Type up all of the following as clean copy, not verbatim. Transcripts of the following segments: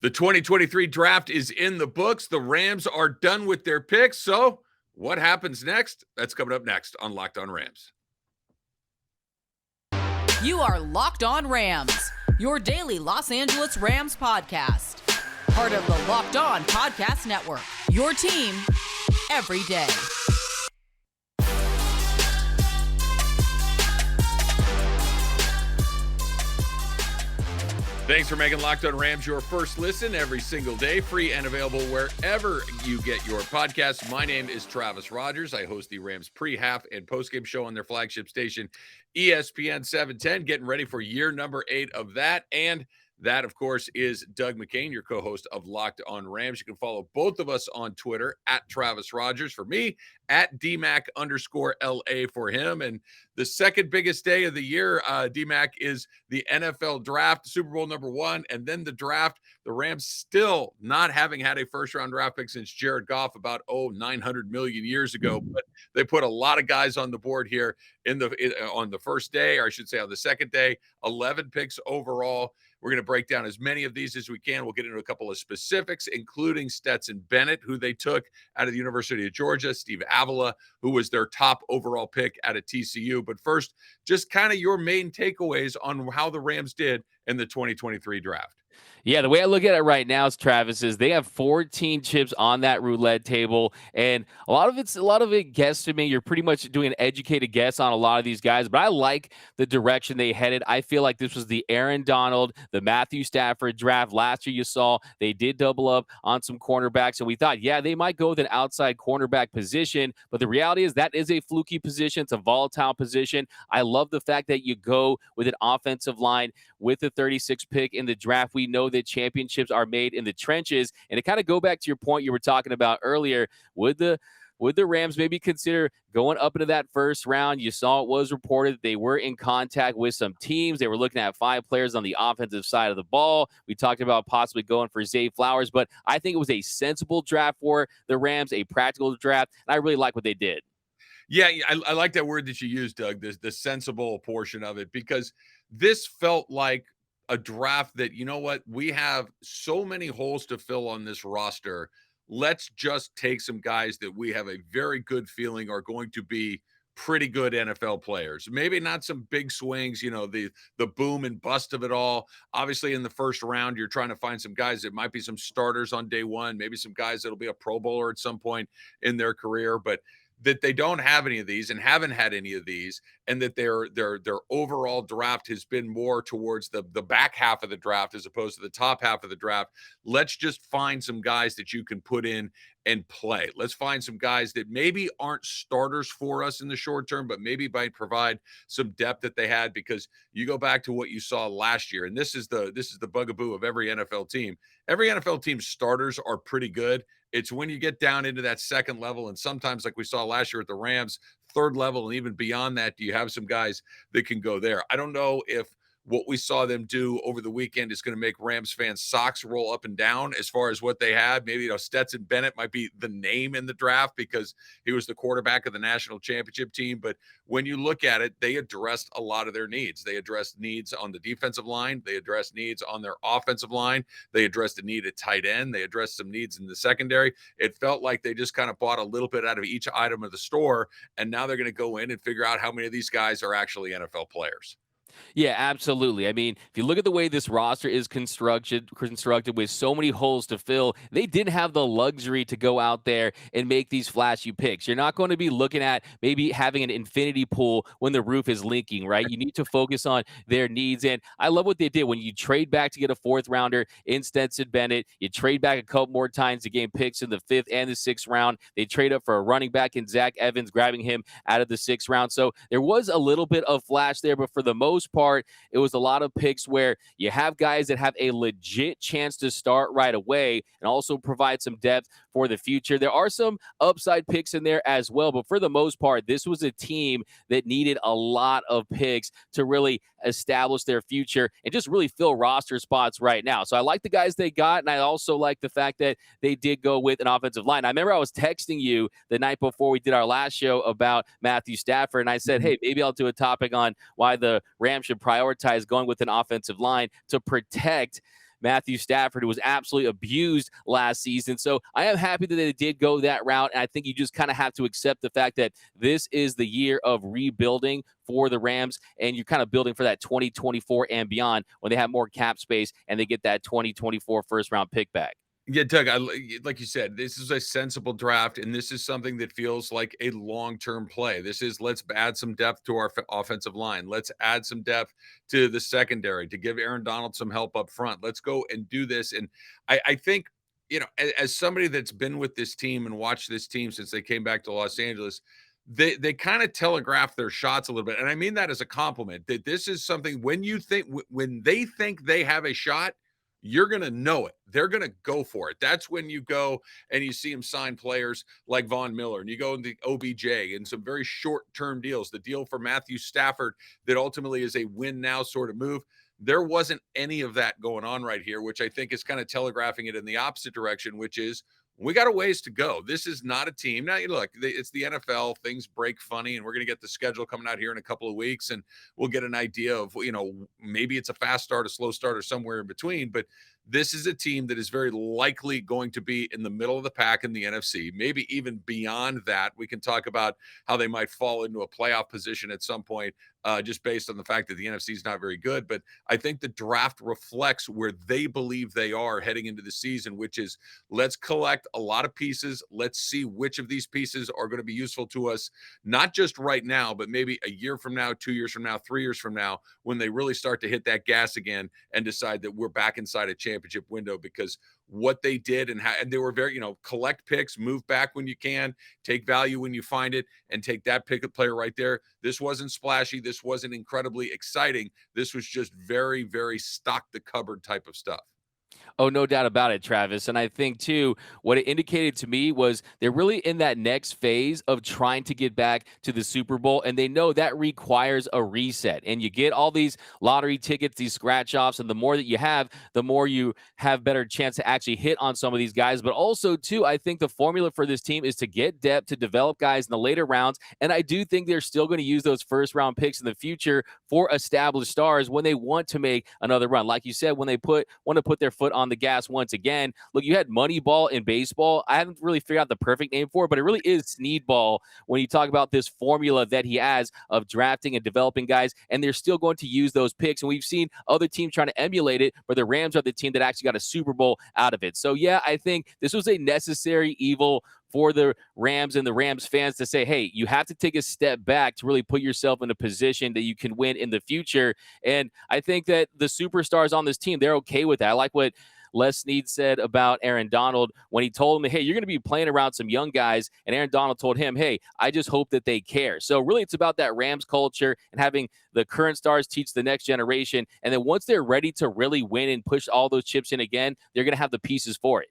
The 2023 draft is in the books. The Rams are done with their picks. So, what happens next? That's coming up next on Locked On Rams. You are Locked On Rams, your daily Los Angeles Rams podcast. Part of the Locked On Podcast Network, your team every day. Thanks for making Locked On Rams your first listen every single day, free and available wherever you get your podcasts. My name is Travis Rogers. I host the Rams pre-half and post-game show on their flagship station, ESPN 710, getting ready for year number 8 of that. And that, of course, is Doug McCain, your co-host of Locked On Rams. You can follow both of us on Twitter, at Travis Rogers for me, at DMAC_LA for him. And the second biggest day of the year, DMAC, is the NFL draft, Super Bowl number 1, and then the draft. The Rams still not having had a first-round draft pick since Jared Goff about, 900 million years ago. But they put a lot of guys on the board here on the first day, or I should say on the second day, 11 picks overall. We're going to break down as many of these as we can. We'll get into a couple of specifics, including Stetson Bennet, who they took out of the University of Georgia, Steve Avila, who was their top overall pick out of TCU. But first, just kind of your main takeaways on how the Rams did in the 2023 draft. Yeah, the way I look at it right now, Travis, is they have 14 chips on that roulette table, and a lot of it guesstimate. You're pretty much doing an educated guess on a lot of these guys, but I like the direction they headed. I feel like this was the Aaron Donald, the Matthew Stafford draft. Last year you saw they did double up on some cornerbacks, and we thought, yeah, they might go with an outside cornerback position, but the reality is that is a fluky position. It's a volatile position. I love the fact that you go with an offensive line with the 36th pick in the draft. We know that championships are made in the trenches. And to kind of go back to your point you were talking about earlier, would the Rams maybe consider going up into that first round? You saw it was reported that they were in contact with some teams. They were looking at 5 players on the offensive side of the ball. We talked about possibly going for Zay Flowers, but I think it was a sensible draft for the Rams, a practical draft, and I really like what they did. Yeah, I like that word that you used, Doug, the sensible portion of it, because this felt like a draft that, you know what, we have so many holes to fill on this roster. Let's just take some guys that we have a very good feeling are going to be pretty good NFL players. Maybe not some big swings, the boom and bust of it all. Obviously, in the first round, you're trying to find some guys that might be some starters on day one, maybe some guys that'll be a Pro Bowler at some point in their career, but that they don't have any of these and haven't had any of these, and that their overall draft has been more towards the back half of the draft as opposed to the top half of the draft. Let's just find some guys that you can put in and play. Let's find some guys that maybe aren't starters for us in the short term, but maybe might provide some depth that they had, because you go back to what you saw last year, and this is the bugaboo of every NFL team. Every NFL team's starters are pretty good. It's when you get down into that second level, and sometimes, like we saw last year at the Rams, third level, and even beyond that, do you have some guys that can go there? I don't know if what we saw them do over the weekend is going to make Rams fans' socks roll up and down as far as what they had. Maybe, Stetson Bennet might be the name in the draft because he was the quarterback of the national championship team. But when you look at it, they addressed a lot of their needs. They addressed needs on the defensive line. They addressed needs on their offensive line. They addressed a need at tight end. They addressed some needs in the secondary. It felt like they just kind of bought a little bit out of each item of the store, and now they're going to go in and figure out how many of these guys are actually NFL players. Yeah, absolutely. I mean, if you look at the way this roster is constructed with so many holes to fill, they didn't have the luxury to go out there and make these flashy picks. You're not going to be looking at maybe having an infinity pool when the roof is leaking, right? You need to focus on their needs. And I love what they did. When you trade back to get a 4th rounder in Stetson Bennet, you trade back a couple more times to gain picks in the 5th and the 6th round. They trade up for a running back in Zach Evans, grabbing him out of the 6th round. So there was a little bit of flash there, but for the most part, it was a lot of picks where you have guys that have a legit chance to start right away and also provide some depth for the future. There are some upside picks in there as well, but for the most part, this was a team that needed a lot of picks to really establish their future and just really fill roster spots right now. So I like the guys they got, and I also like the fact that they did go with an offensive line. I remember I was texting you the night before we did our last show about Matthew Stafford, and I said, hey, maybe I'll do a topic on why the Rams should prioritize going with an offensive line to protect Matthew Stafford, who was absolutely abused last season. So I am happy that they did go that route. And I think you just kind of have to accept the fact that this is the year of rebuilding for the Rams, and you're kind of building for that 2024 and beyond when they have more cap space and they get that 2024 first round pick back. Yeah, Doug, like you said, this is a sensible draft, and this is something that feels like a long-term play. This is let's add some depth to our offensive line. Let's add some depth to the secondary to give Aaron Donald some help up front. Let's go and do this. And I think, as somebody that's been with this team and watched this team since they came back to Los Angeles, they kind of telegraph their shots a little bit, and I mean that as a compliment. That this is something when you think when they think they have a shot, you're going to know it. They're going to go for it. That's when you go and you see him sign players like Von Miller, and you go into OBJ and some very short-term deals. The deal for Matthew Stafford that ultimately is a win now sort of move. There wasn't any of that going on right here, which I think is kind of telegraphing it in the opposite direction, which is we got a ways to go. This is not a team. Now, look, it's the NFL. Things break funny, and we're going to get the schedule coming out here in a couple of weeks, and we'll get an idea of, maybe it's a fast start, a slow start, or somewhere in between. But this is a team that is very likely going to be in the middle of the pack in the NFC, maybe even beyond that. We can talk about how they might fall into a playoff position at some point, just based on the fact that the NFC is not very good. But I think the draft reflects where they believe they are heading into the season, which is let's collect a lot of pieces. Let's see which of these pieces are going to be useful to us, not just right now, but maybe a year from now, 2 years from now, 3 years from now, when they really start to hit that gas again and decide that we're back inside a championship window. Because what they did and they were very, collect picks, move back when you can, take value when you find it, and take that pick a player right there. This wasn't splashy. This wasn't incredibly exciting. This was just very, very stock the cupboard type of stuff. Oh, no doubt about it, Travis. And I think, too, what it indicated to me was they're really in that next phase of trying to get back to the Super Bowl. And they know that requires a reset. And you get all these lottery tickets, these scratch offs. And the more that you have, the more you have better chance to actually hit on some of these guys. But also, too, I think the formula for this team is to get depth, to develop guys in the later rounds. And I do think they're still going to use those first round picks in the future for established stars when they want to make another run. Like you said, when they want to put their foot on the gas once again. Look, you had Moneyball in baseball. I haven't really figured out the perfect name for it, but it really is Sneedball when you talk about this formula that he has of drafting and developing guys, and they're still going to use those picks. And we've seen other teams trying to emulate it, but the Rams are the team that actually got a Super Bowl out of it. So, yeah, I think this was a necessary evil for the Rams and the Rams fans to say, hey, you have to take a step back to really put yourself in a position that you can win in the future. And I think that the superstars on this team, they're okay with that. I like what Les Snead said about Aaron Donald when he told him, hey, you're going to be playing around some young guys. And Aaron Donald told him, hey, I just hope that they care. So really it's about that Rams culture and having the current stars teach the next generation. And then once they're ready to really win and push all those chips in again, they're going to have the pieces for it.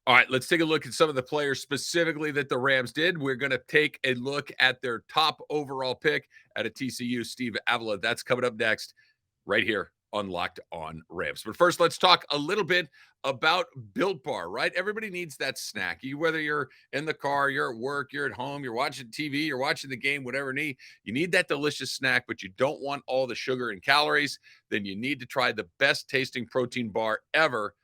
All right, let's take a look at some of the players specifically that the Rams did. We're going to take a look at their top overall pick at a TCU, Steve Avila. That's coming up next right here on Locked On Rams. But first, let's talk a little bit about Built Bar, right? Everybody needs that snack. Whether you're in the car, you're at work, you're at home, you're watching TV, you're watching the game, whatever you need that delicious snack, but you don't want all the sugar and calories, then you need to try the best tasting protein bar ever,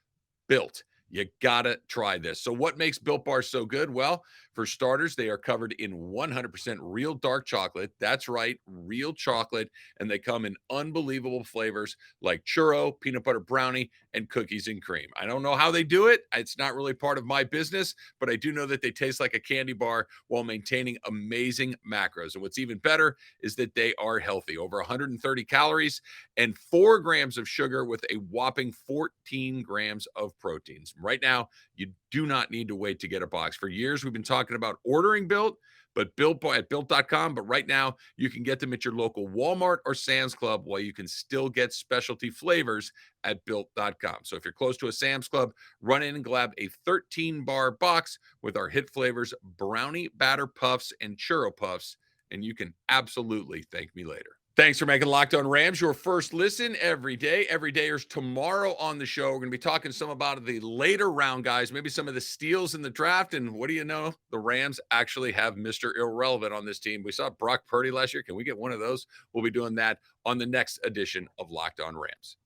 Built. You gotta try this. So what makes Built Bars so good? Well, for starters, they are covered in 100% real dark chocolate. That's right, real chocolate. And they come in unbelievable flavors like churro, peanut butter brownie, and cookies and cream. I don't know how they do it. It's not really part of my business, but I do know that they taste like a candy bar while maintaining amazing macros. And what's even better is that they are healthy, over 130 calories and 4 grams of sugar with a whopping 14 grams of proteins. Right now, you do not need to wait to get a box. For years, we've been talking about ordering Built, but Built at Built.com. But right now, you can get them at your local Walmart or Sam's Club, while you can still get specialty flavors at Built.com. So if you're close to a Sam's Club, run in and grab a 13-bar box with our hit flavors, Brownie Batter Puffs and Churro Puffs, and you can absolutely thank me later. Thanks for making Locked On Rams your first listen every day. Every dayers tomorrow on the show, we're going to be talking some about the later round guys, maybe some of the steals in the draft. And what do you know? The Rams actually have Mr. Irrelevant on this team. We saw Brock Purdy last year. Can we get one of those? We'll be doing that on the next edition of Locked On Rams.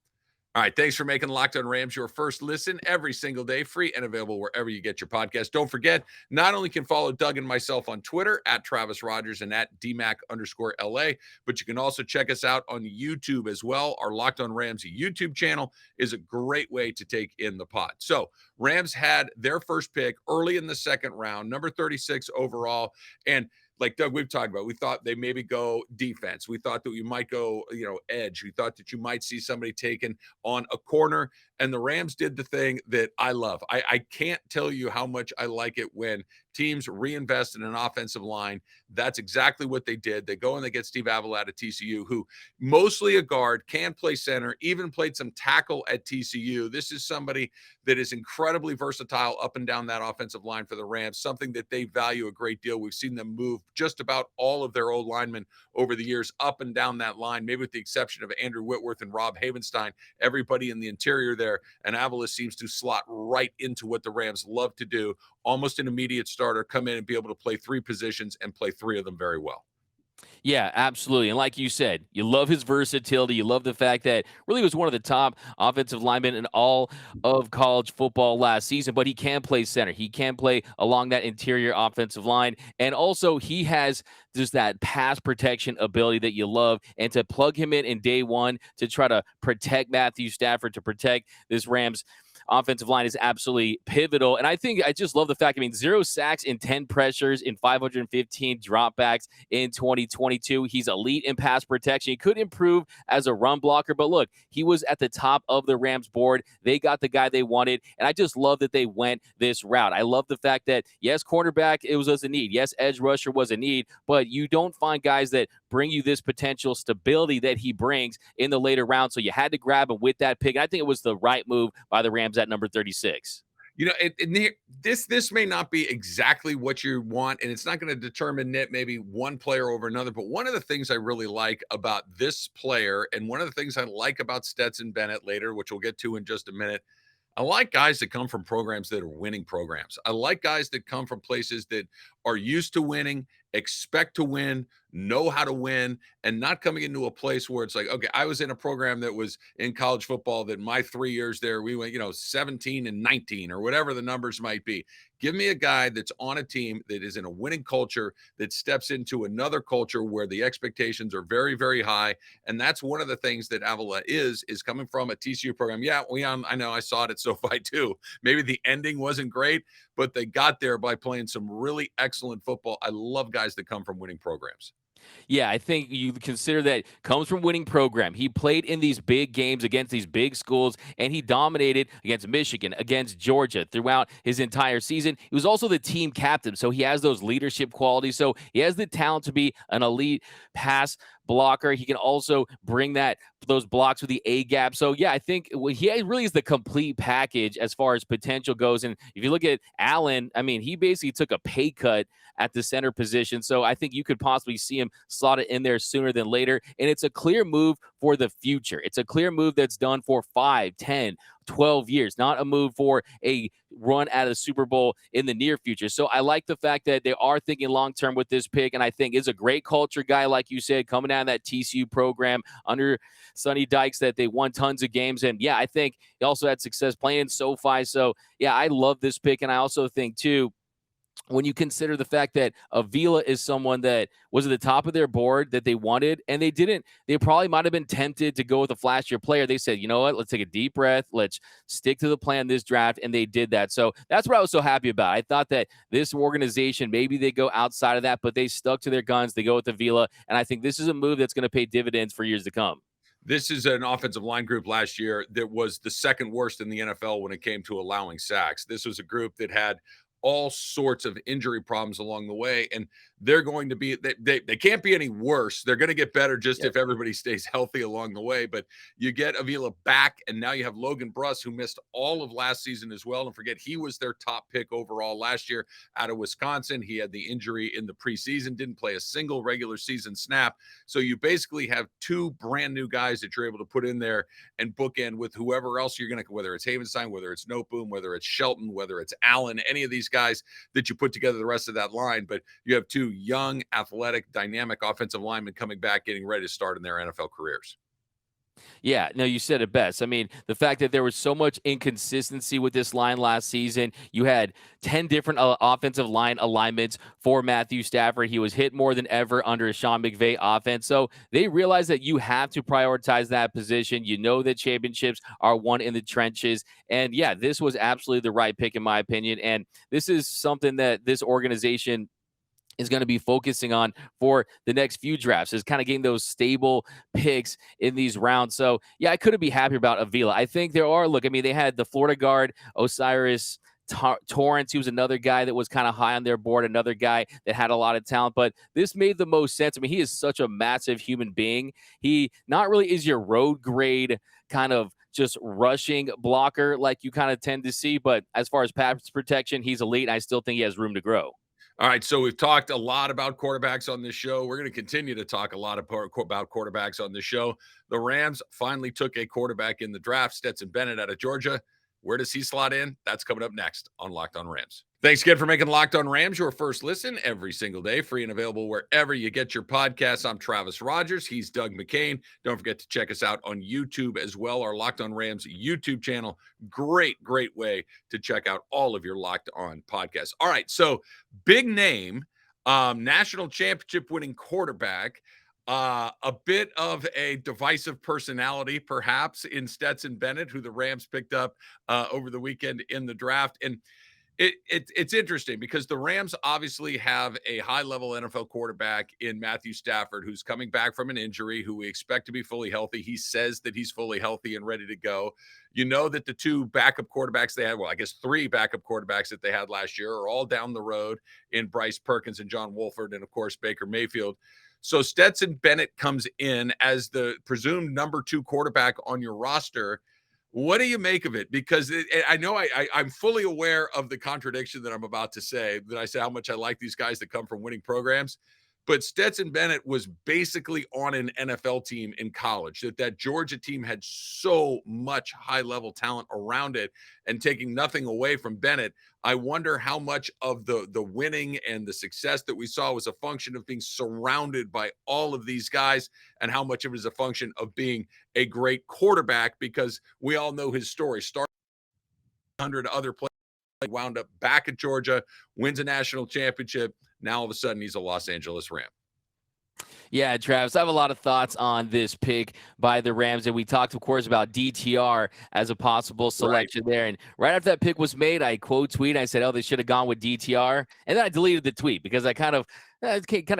All right. Thanks for making Locked On Rams your first listen every single day, free and available wherever you get your podcast. Don't forget, not only can follow Doug and myself on Twitter at Travis Rogers and at DMAC_LA, but you can also check us out on YouTube as well. Our Locked On Rams YouTube channel is a great way to take in the pod. So, Rams had their first pick early in the second round, number 36 overall. And like Doug, we've talked about, we thought they maybe go defense. We thought that you might go, edge. We thought that you might see somebody taken on a corner. And the Rams did the thing that I love. I can't tell you how much I like it when teams reinvest in an offensive line. That's exactly what they did. They go and they get Steve Avila out of TCU, who mostly a guard, can play center, even played some tackle at TCU. This is somebody that is incredibly versatile up and down that offensive line for the Rams, something that they value a great deal. We've seen them move just about all of their old linemen over the years up and down that line, maybe with the exception of Andrew Whitworth and Rob Havenstein. Everybody in the interior there, and Avila seems to slot right into what the Rams love to do, almost an immediate starter, come in and be able to play three positions and play three of them very well. Yeah, absolutely. And like you said, you love his versatility. You love the fact that really was one of the top offensive linemen in all of college football last season, but he can play center. He can play along that interior offensive line. And also, he has just that pass protection ability that you love. And to plug him in day one to try to protect Matthew Stafford, to protect this Rams offensive line is absolutely pivotal. And I think I just love the fact, 0 sacks in 10 pressures in 515 dropbacks in 2022. He's elite in pass protection. He could improve as a run blocker, but look, he was at the top of the Rams board. They got the guy they wanted, and I just love that they went this route. I love the fact that, yes, cornerback, it was a need. Yes, edge rusher was a need, but you don't find guys that bring you this potential stability that he brings in the later rounds. So you had to grab him with that pick. And I think it was the right move by the Rams at number 36. This may not be exactly what you want, and it's not going to determine that maybe one player over another. But one of the things I really like about this player, and one of the things I like about Stetson Bennet later, which we'll get to in just a minute, I like guys that come from programs that are winning programs. I like guys that come from places that are used to winning, expect to win, know how to win, and not coming into a place where it's like, okay, I was in a program that was in college football that my 3 years there, we went, 17 and 19 or whatever the numbers might be. Give me a guy that's on a team that is in a winning culture, that steps into another culture where the expectations are very, very high. And that's one of the things that Avila is coming from a TCU program. Yeah, I know I saw it at SoFi too. Maybe the ending wasn't great, but they got there by playing some really excellent football. I love guys that come from winning programs. Yeah, I think you consider that comes from winning program. He played in these big games against these big schools, and he dominated against Michigan, against Georgia throughout his entire season. He was also the team captain, so he has those leadership qualities. So he has the talent to be an elite pass blocker. He can also bring those blocks with the A gap. So yeah, I think he really is the complete package as far as potential goes. And if you look at Allen, he basically took a pay cut at the center position. So I think you could possibly see him slot it in there sooner than later. And it's a clear move for the future. It's a clear move that's done for 5, 10, 12 years, not a move for a run at a Super Bowl in the near future. So I like the fact that they are thinking long-term with this pick, and I think is a great culture guy, like you said, coming out of that TCU program under Sonny Dykes, that they won tons of games. And yeah, I think he also had success playing in SoFi. So yeah, I love this pick. And I also think too, when you consider the fact that Avila is someone that was at the top of their board that they wanted, and they probably might have been tempted to go with a flashier player. They said, you know what, let's take a deep breath. Let's stick to the plan this draft. And they did that. So that's what I was so happy about. I thought that this organization, maybe they go outside of that, but they stuck to their guns. They go with Avila. And I think this is a move that's going to pay dividends for years to come. This is an offensive line group last year that was the second worst in the NFL when it came to allowing sacks. This was a group that had all sorts of injury problems along the way, and they're going to be they can't be any worse. They're going to get better just if everybody stays healthy along the way. But you get Avila back, and now you have Logan Bruss, who missed all of last season as well. And forget, he was their top pick overall last year out of Wisconsin. He had the injury in the preseason, didn't play a single regular season snap. So you basically have two brand new guys that you're able to put in there and bookend with whoever else you're going to, whether it's Havenstein, whether it's Noteboom, whether it's Shelton, whether it's Allen, any of these guys that you put together the rest of that line. But you have two young, athletic, dynamic offensive linemen coming back, getting ready to start in their NFL careers. Yeah, no, you said it best. I mean, the fact that there was so much inconsistency with this line last season, you had 10 different offensive line alignments for Matthew Stafford. He was hit more than ever under a Sean McVay offense. So they realized that you have to prioritize that position. You know that championships are won in the trenches. And yeah, this was absolutely the right pick, in my opinion. And this is something that this organization is going to be focusing on for the next few drafts, is kind of getting those stable picks in these rounds. So, yeah, I couldn't be happier about Avila. I think there are, look, I mean, they had the Florida guard, Osiris Torrance. He was another guy that was kind of high on their board, another guy that had a lot of talent, but this made the most sense. I mean, he is such a massive human being. He not really is your road grade kind of just rushing blocker like you kind of tend to see, but as far as pass protection, he's elite. I still think he has room to grow. All right, so we've talked a lot about quarterbacks on this show. We're going to continue to talk a lot about quarterbacks on this show. The Rams finally took a quarterback in the draft, Stetson Bennet out of Georgia. Where does he slot in? That's coming up next on Locked On Rams. Thanks again for making Locked On Rams your first listen every single day, free and available wherever you get your podcasts. I'm Travis Rogers. He's Doug McCain. Don't forget to check us out on YouTube as well, our Locked On Rams YouTube channel. Great way to check out all of your Locked On podcasts. All right, so big name, national championship winning quarterback, a bit of a divisive personality, perhaps, in Stetson Bennet, who the Rams picked up over the weekend in the draft. And it's interesting because the Rams obviously have a high-level NFL quarterback in Matthew Stafford, who's coming back from an injury, who we expect to be fully healthy. He says that he's fully healthy and ready to go. You know that the two backup quarterbacks they had, well, I guess three backup quarterbacks that they had last year are all down the road in Bryce Perkins and John Wolford and, of course, Baker Mayfield. So Stetson Bennet comes in as the presumed number 2 quarterback on your roster. What do you make of it? Because I know I'm fully aware of the contradiction that I'm about to say, that I say how much I like these guys that come from winning programs. But Stetson Bennet was basically on an NFL team in college, that Georgia team had so much high-level talent around it, and taking nothing away from Bennet, I wonder how much of the winning and the success that we saw was a function of being surrounded by all of these guys, and how much of it is a function of being a great quarterback, because we all know his story. Started 100 other players, wound up back at Georgia, wins a national championship. Now all of a sudden he's a Los Angeles Ram. Yeah, Travis, I have a lot of thoughts on this pick by the Rams. And we talked, of course, about DTR as a possible selection there. And right after that pick was made, I quote tweet. I said, oh, they should have gone with DTR. And then I deleted the tweet because I kind of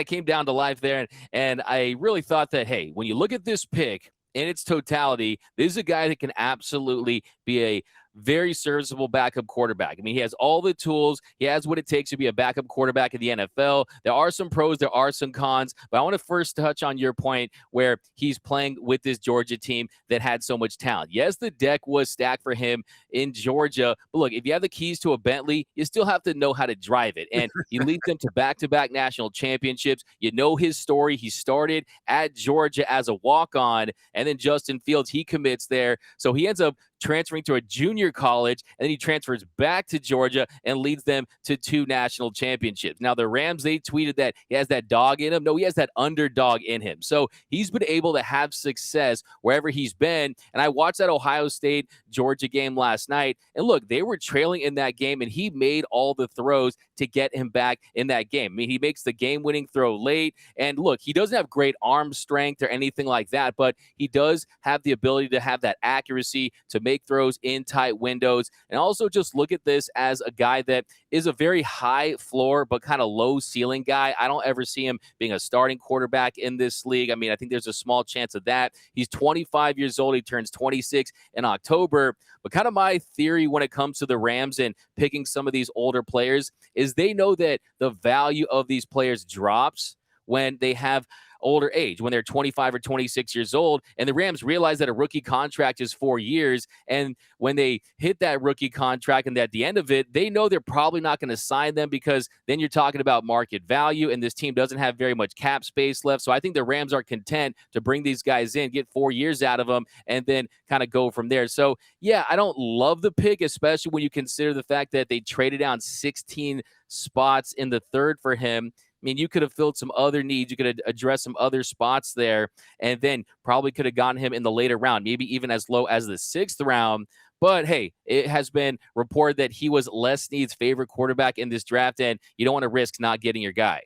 came down to life there. And I really thought that, hey, when you look at this pick in its totality, this is a guy that can absolutely be a very serviceable backup quarterback. I mean, he has all the tools. He has what it takes to be a backup quarterback in the NFL. There are some pros, there are some cons, but I want to first touch on your point where he's playing with this Georgia team that had so much talent. Yes, the deck was stacked for him in Georgia, but look, if you have the keys to a Bentley, you still have to know how to drive it. And he leads them to back-to-back national championships. You know his story. He started at Georgia as a walk-on, and then Justin Fields, he commits there. So he ends up transferring to a junior college, and then he transfers back to Georgia and leads them to 2 national championships. Now, the Rams, they tweeted that he has that dog in him. No, he has that underdog in him. So he's been able to have success wherever he's been. And I watched that Ohio State-Georgia game last night, and look, they were trailing in that game, and he made all the throws to get him back in that game. I mean, he makes the game-winning throw late, and look, he doesn't have great arm strength or anything like that, but he does have the ability to have that accuracy to make throws in tight windows. And also just look at this as a guy that is a very high floor but kind of low ceiling guy. I don't ever see him being a starting quarterback in this league. I mean, I think there's a small chance of that. He's 25 years old. He turns 26 in October. But kind of my theory when it comes to the Rams and picking some of these older players is they know that the value of these players drops when they have older age, when they're 25 or 26 years old. And the Rams realize that a rookie contract is 4 years. And when they hit that rookie contract and at the end of it, they know they're probably not going to sign them, because then you're talking about market value, and this team doesn't have very much cap space left. So I think the Rams are content to bring these guys in, get 4 years out of them, and then kind of go from there. So yeah, I don't love the pick, especially when you consider the fact that they traded down 16 spots in the third for him. mean, you could have filled some other needs. You could have addressed some other spots there, and then probably could have gotten him in the later round, maybe even as low as the sixth round. But hey, it has been reported that he was Les Snead's favorite quarterback in this draft, and you don't want to risk not getting your guy.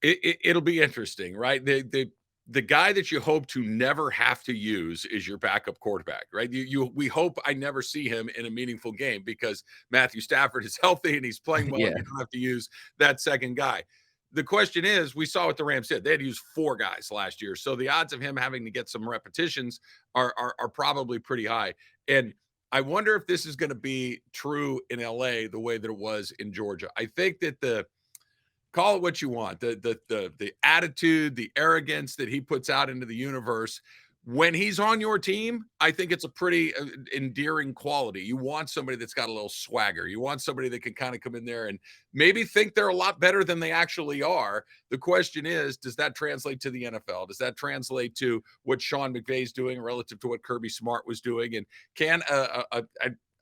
It'll be interesting, right? The guy that you hope to never have to use is your backup quarterback, right? We hope I never see him in a meaningful game because Matthew Stafford is healthy and he's playing well, and Yeah. you don't have to use that second guy. The question is, we saw what the Rams did. They had to use four guys last year, so the odds of him having to get some repetitions are probably pretty high. And I wonder if this is going to be true in LA the way that it was in Georgia. I think that the call it what you want, the attitude, the arrogance that he puts out into the universe when he's on your team, I think it's a pretty endearing quality. You want somebody that's got a little swagger. You want somebody that can kind of come in there and maybe think they're a lot better than they actually are. The question is, does that translate to the NFL? Does that translate to what Sean McVay's doing relative to what Kirby Smart was doing? And can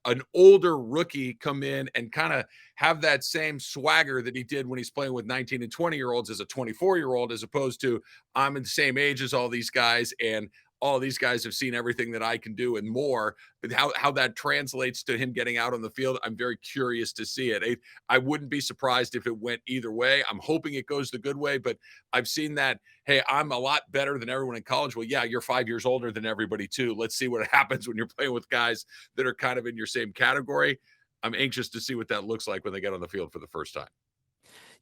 an older rookie come in and kind of have that same swagger that he did when he's playing with 19 and 20-year-olds as a 24-year-old, as opposed to I'm in the same age as all these guys and all these guys have seen everything that I can do and more. But how that translates to him getting out on the field, I'm very curious to see it. I wouldn't be surprised if it went either way. I'm hoping it goes the good way, but I've seen that, hey, I'm a lot better than everyone in college. Well, yeah, you're 5 years older than everybody too. Let's see what happens when you're playing with guys that are kind of in your same category. I'm anxious to see what that looks like when they get on the field for the first time.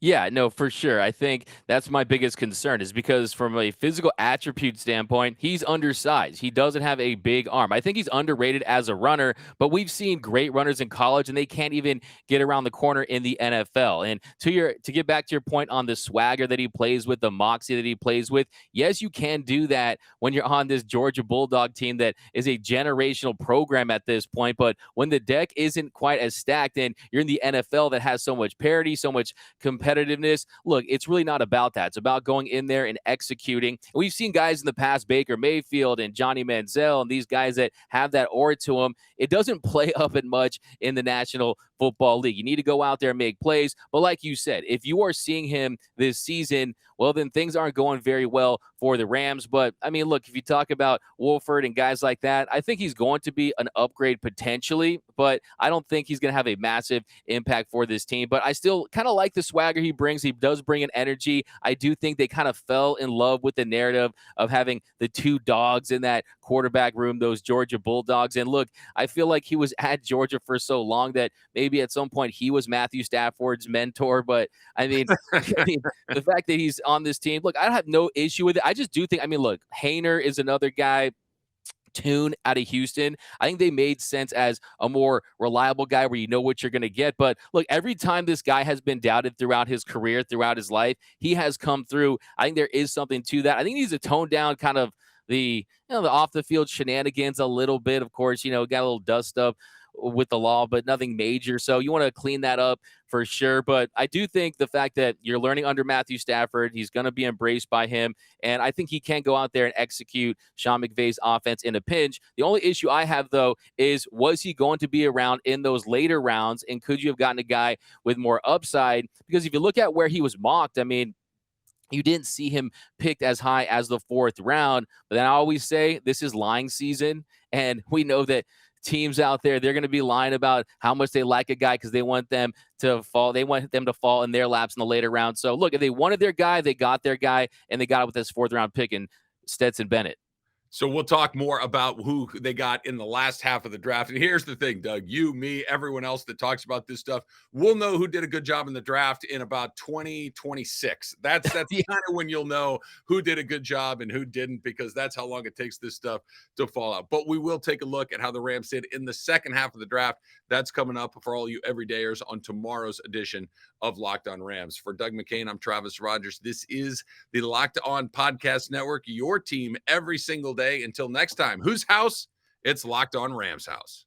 Yeah, no, for sure. I think that's my biggest concern is because from a physical attribute standpoint, he's undersized. He doesn't have a big arm. I think he's underrated as a runner, but we've seen great runners in college and they can't even get around the corner in the NFL. And to get back to your point on the swagger that he plays with, the moxie that he plays with, yes, you can do that when you're on this Georgia Bulldog team that is a generational program at this point. But when the deck isn't quite as stacked and you're in the NFL that has so much parity, so much competitiveness. Look, it's really not about that. It's about going in there and executing. We've seen guys in the past, Baker Mayfield and Johnny Manziel, and these guys that have that aura to them. It doesn't play up at much in the National Football League. You need to go out there and make plays. But like you said, if you are seeing him this season, well, then things aren't going very well for the Rams. But I mean, look, if you talk about Wolford and guys like that, I think he's going to be an upgrade potentially, but I don't think he's going to have a massive impact for this team. But I still kind of like the swagger he brings. He does bring an energy. I do think they kind of fell in love with the narrative of having the two dogs in that quarterback room, those Georgia Bulldogs. And look, I feel like he was at Georgia for so long that maybe at some point he was Matthew Stafford's mentor. But I mean, the fact that he's on this team, look, I have no issue with it. I just do think, I mean, look, Hayner is another guy. Tune out of Houston. I think they made sense as a more reliable guy where you know what you're going to get. But look, every time this guy has been doubted throughout his career, throughout his life, he has come through. I think there is something to that. I think he needs to tone down kind of the off the field shenanigans a little bit. Of course, got a little dust up with the law, but nothing major. So you want to clean that up for sure. But I do think the fact that you're learning under Matthew Stafford, he's going to be embraced by him. And I think he can go out there and execute Sean McVay's offense in a pinch. The only issue I have, though, is was he going to be around in those later rounds? And could you have gotten a guy with more upside? Because if you look at where he was mocked, I mean, you didn't see him picked as high as the fourth round. But then I always say this is lying season. And we know that teams out there, they're going to be lying about how much they like a guy because they want them to fall. They want them to fall in their laps in the later round. So look, if they wanted their guy, they got their guy, and they got it with this fourth round pick in Stetson Bennet. So we'll talk more about who they got in the last half of the draft. And here's the thing, Doug, you, me, everyone else that talks about this stuff, we'll know who did a good job in the draft in about 2026. That's kind of when you'll know who did a good job and who didn't, because that's how long it takes this stuff to fall out. But we will take a look at how the Rams did in the second half of the draft. That's coming up for all you everydayers on tomorrow's edition of Locked On Rams. For Doug McCain, I'm Travis Rogers. This is the Locked On Podcast Network, your team every single day. Until next time, whose house? It's Locked On Rams house.